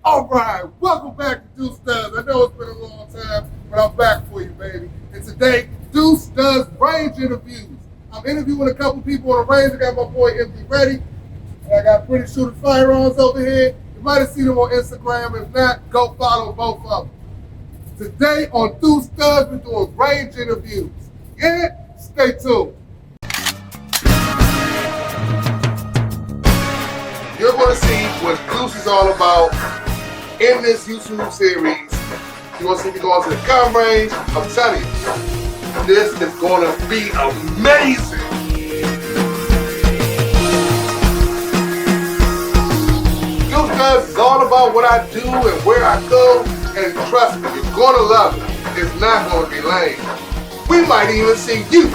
All right, welcome back to Duce Does. I know it's been a long time, but I'm back for you, baby. And today, Duce does range interviews. I'm interviewing a couple people on the range. I got my boy MD ready, and I got Pretty Shooter Firearms over here. You might have seen them on Instagram. If not, go follow both of them. Today on Duce Does, we're doing range interviews. Yeah? Stay tuned. You're going to see what Duce is all about in this YouTube series. You're going to see me going to the gun range. I'm telling you, this is going to be amazing. Duce Does is all about what I do and where I go, and trust me, you're going to love it. It's not going to be lame. We might even see you.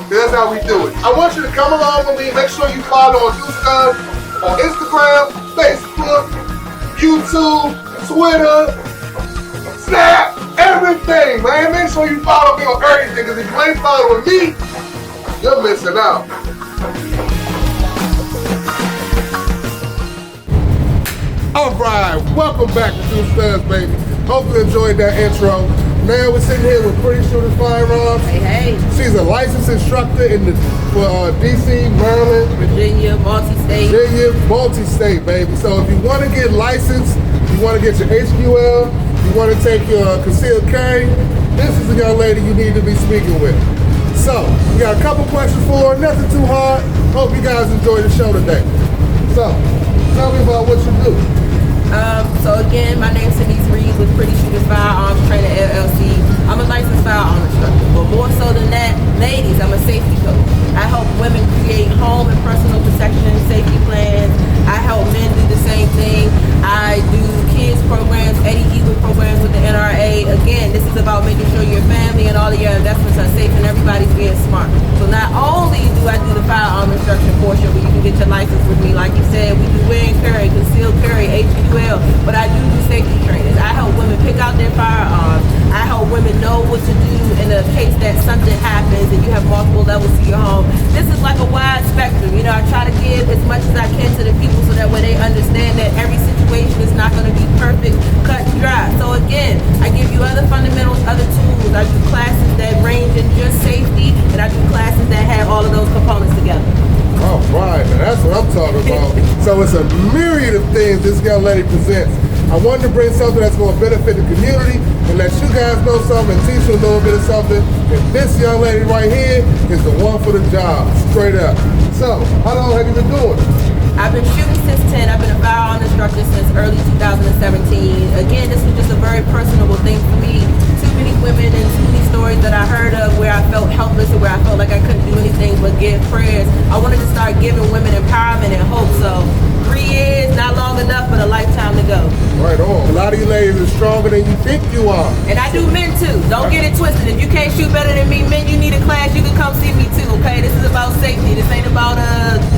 That's how we do it. I want you to come along with me. Make sure you follow on Duce Does on Instagram, Facebook, YouTube, Twitter, Snap, everything, man. Make sure you follow me on everything, because if you ain't following me, you're missing out. All right, welcome back to Duce Does, baby. Hope you enjoyed that intro. Now we're sitting here with Pretty Shooter Firearms. Hey. She's a licensed instructor in DC, Maryland, Virginia, multi-state, baby. So if you want to get licensed, you want to get your HQL, you want to take your concealed carry, this is the young lady you need to be speaking with. So, we got a couple questions for her, nothing too hard. Hope you guys enjoy the show today. So, tell me about what you do. So again, my name's Denise Reed with Pretty Shooters Firearms Trainer LLC. I'm a licensed firearm instructor, but more so than that, ladies, I'm a safety coach. I help women create home and personal protection safety plans. I help men do the same thing. I do kids programs, Eddie Hewitt programs with the NRA. Again, this is about making sure your family and all of your investments are safe and everybody's being smart. So not only do I do the firearm instruction portion where you can get your license with me, like you said, we do wear and carry, concealed carry, HQL, but I do safety trainings. I help women pick out their firearms. I help women know what to do in a case that something happens and you have multiple levels to your home. This is like a wide spectrum. You know, I try to give as much as I can to the people so that way they understand that every situation is not going to be perfect, cut and dry. So again, I give you other fundamentals, other tools. I do classes that range in just safety, and I do classes that have all of those components together. All right, now that's what I'm talking about. So it's a myriad of things this young lady presents. I wanted to bring something that's going to benefit the community and let you guys know something and teach you a little bit of something. And this young lady right here is the one for the job, straight up. So, how long have you been doing it? I've been shooting since 10. I've been a firearm instructor since early 2017. Again, this was just a very personable thing for me. Too many women and too many stories that I heard of where I felt helpless and where I felt like I couldn't do anything but give prayers. I wanted to start giving women empowerment and hope. So 3 years, not long enough, but a lifetime to go. Right on. A lot of you ladies are stronger than you think you are. And I do men too. Don't get it twisted. If you can't shoot better than me, men, you need a class, you can come see me too, okay? This is about safety. This ain't about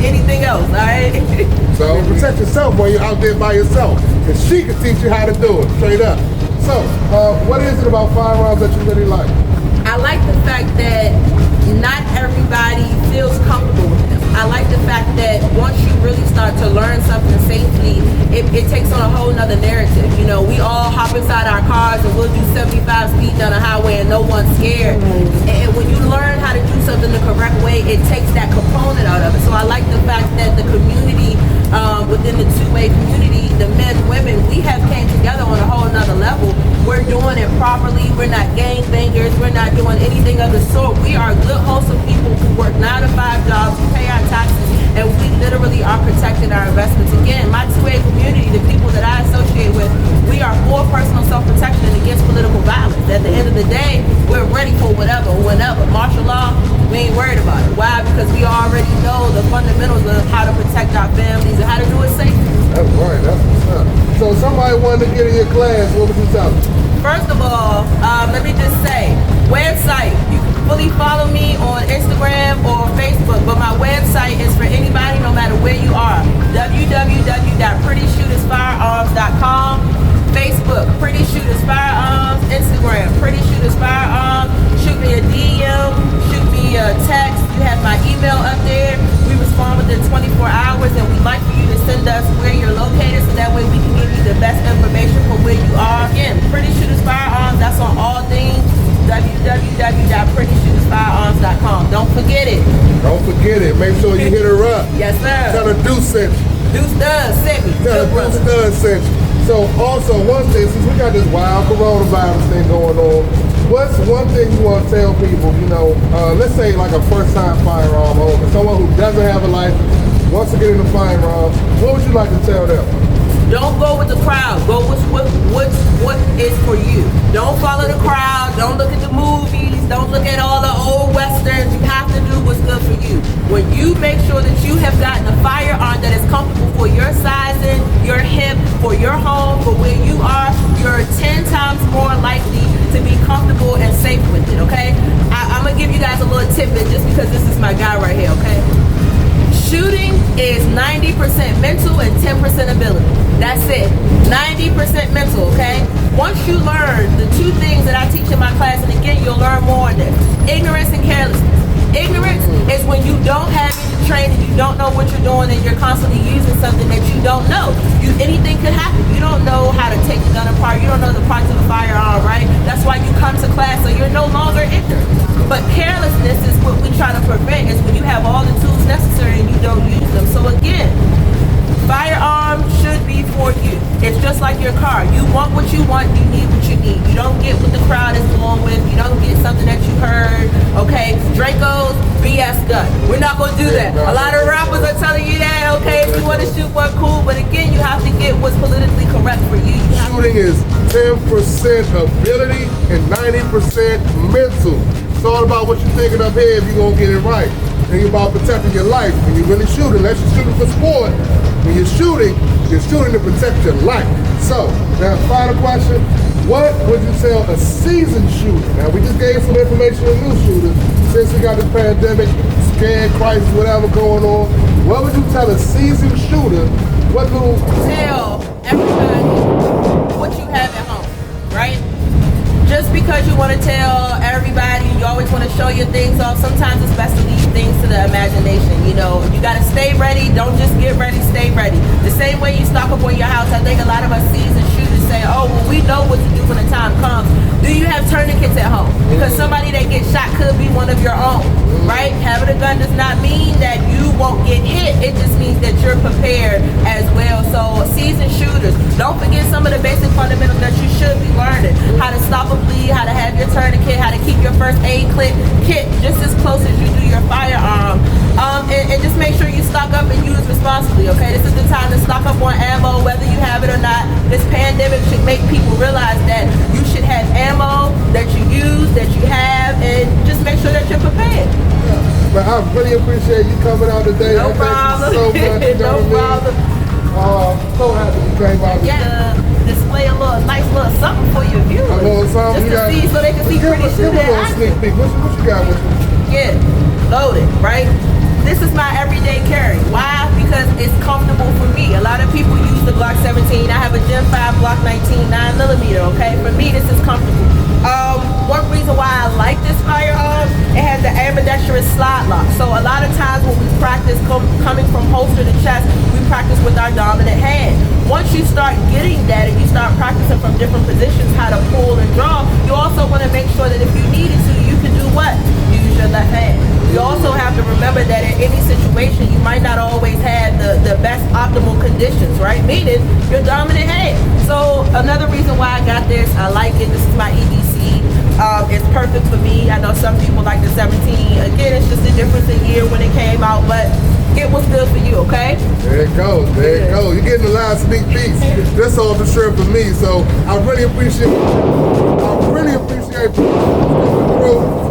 anything else, all right? So protect yourself when you're out there by yourself. And she can teach you how to do it, straight up. So, what is it about firearms that you really like? I like the fact that not everybody feels comfortable with them. I like the fact that once you really start to learn something safely, it takes on a whole nother narrative. You know, we all hop inside our cars and we'll do 75 speed down a highway and no one's scared. And when you learn how to do something the correct way, it takes that component out of it. So I like the fact that the community, within the two-way community, the men, women, we have came together on a whole nother level. We're doing it properly. We're not gangbangers. We're not doing anything of the sort. We are good, wholesome people who work 9 to 5 jobs, who pay our taxes, and we literally are protecting our investments. Again, my two-way community, the people that I associate with, we are for personal self-protection and against political violence. At the end of the day, we're ready for whatever, whenever. Martial law, we ain't worried about it. Why? Because we already know the fundamentals of how to protect our families and how to do it safely. That's right, that's what's up. So if somebody wanted to get in your class, what would you tell them? First of all, let me just say, website, you can fully follow me on Instagram or Facebook, but my website is for anybody, no matter where you are, www.prettyshootersfirearms.com, Facebook, Pretty Shooters Firearms, Instagram, Pretty Shooters Firearms, shoot me a DM, shoot me a text, you have my email up there, we respond within 24 hours, and we'd like for you to send us where you're located so that way we can give you the best hit it. Make sure you hit her up. Yes, sir. Tell her Duce sent you. Duce does send me. Tell her Duce does sent you. So also one thing, since we got this wild coronavirus thing going on, what's one thing you want to tell people, you know, let's say like a first-time firearm owner, someone who doesn't have a license, wants to get into firearms, what would you like to tell them? Don't go with the crowd. Go with what is for you. Don't follow the crowd. Don't look at the movies. Don't look at all the old westerns. You have to do what's good for you. When you make sure that you have gotten a firearm that is comfortable for your sizing, your hip, for your home, for where you are, you're 10 times more likely to be comfortable and safe with it, okay? I'm going to give you guys a little tidbit just because this is my guy right here, okay? Shooting is 90% mental and 10% ability. That's it. 90% mental, okay? Once you learn the two things that I teach in my class, and again, you'll learn more on this. Ignorance and carelessness. Ignorance is when you don't have any training, you don't know what you're doing, and you're constantly using something that you don't know. Anything could happen. You don't know how to take the gun apart. You don't know the parts of the firearm, right? That's why you come to class, so you're no longer ignorant. But carelessness is what we try to prevent, is when you have all the tools necessary and you don't use them. So again, firearms should be for you. It's just like your car. You want what you want, you need what you need. You don't get what the crowd is going with. You don't get something that you heard. Okay, Draco's BS gun. We're not going to do that. A lot of rappers are telling you that, okay, if you want to shoot one, cool. But again, you have to get what's politically correct for you. Shooting is 10% ability and 90% mental. It's all about what you're thinking up here if you're going to get it right. And you're about protecting your life. When you're really shooting, unless you're shooting for sport, when you're shooting to protect your life. So, now final question, what would you tell a seasoned shooter? Now we just gave some information on new shooters. Since we got this pandemic, scared, crisis, whatever going on, what would you tell a seasoned shooter? What little... Tell everybody what you have at home, right? Just because you want to tell everybody, you always want to show your things off, sometimes it's best to leave things to the imagination. You know, you got to stay ready. Don't just get ready, stay ready. The same way you stock up on your house, I think a lot of us seasoned shooters say, oh, well, we know what to do when the time comes. Do you have tourniquets at home? Because somebody that gets shot could be one of your own, right? Having a gun does not mean that you won't get hit. It just means that you're prepared as well. So seasoned shooters, don't forget some of the basic fundamentals that you should be learning. How to stop a bleed, how to have your tourniquet, how to keep your first aid kit just as close as you do your firearm. And just make sure you stock up and use responsibly, okay? This is the time to stock up on ammo, whether you have it or not. This pandemic should make people realize that you should have ammo that you use, that you have, and just make sure that you're prepared. Yeah. But I really appreciate you coming out today. No problem. Thank you so much. You know No problem. So happy you came out. Yeah, display a nice little something for your viewers. A little something. Just to see, so they can see pretty shit. Give a little sneak peek. What you got with you? Yeah, loaded, right? This is my everyday carry. Why? Because it's comfortable for me. A lot of people use the Glock 17. I have a Gen 5 Glock 19 9mm, okay? For me, this is comfortable. One reason why I like this firearm, it has the ambidextrous slide lock. So a lot of times when we practice coming from holster to chest, we practice with our dominant hand. Once you start getting that and you start practicing from different positions how to pull and draw, you also want to make sure that if you needed to, you can do what? Use your left hand. You also have to remember that in any situation, you might not always have the best optimal conditions, right? Meaning your dominant hand. So another reason why I got this, I like it. This is my EDC. It's perfect for me. I know some people like the 17. Again, it's just a difference in year when it came out, but get what's good for you, okay? There it goes. There it goes. You're getting a lot of sneak peeks. That's all for sure for me. So I really appreciate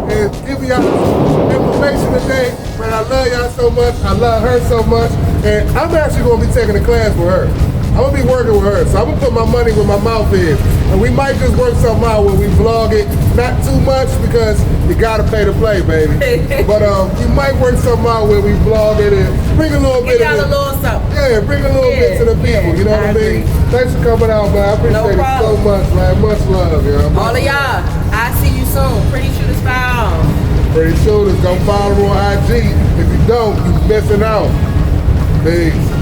and giving y'all information today. Man, I love y'all so much. I love her so much. And I'm actually going to be taking a class with her. I'm going to be working with her. So I'm going to put my money where my mouth is. And we might just work something out where we vlog it. Not too much because you got to pay to play, baby. But you might work something out where we vlog it and bring a little bit of it. A little something. Yeah, bring a little bit to the people. You know what I mean? Thanks for coming out, man. I appreciate it so much, man. Much love, y'all. All of y'all, I see you soon. Pretty Shooters Firearms. Pretty Shooters, go follow her on IG. If you don't, you're missing out. Peace.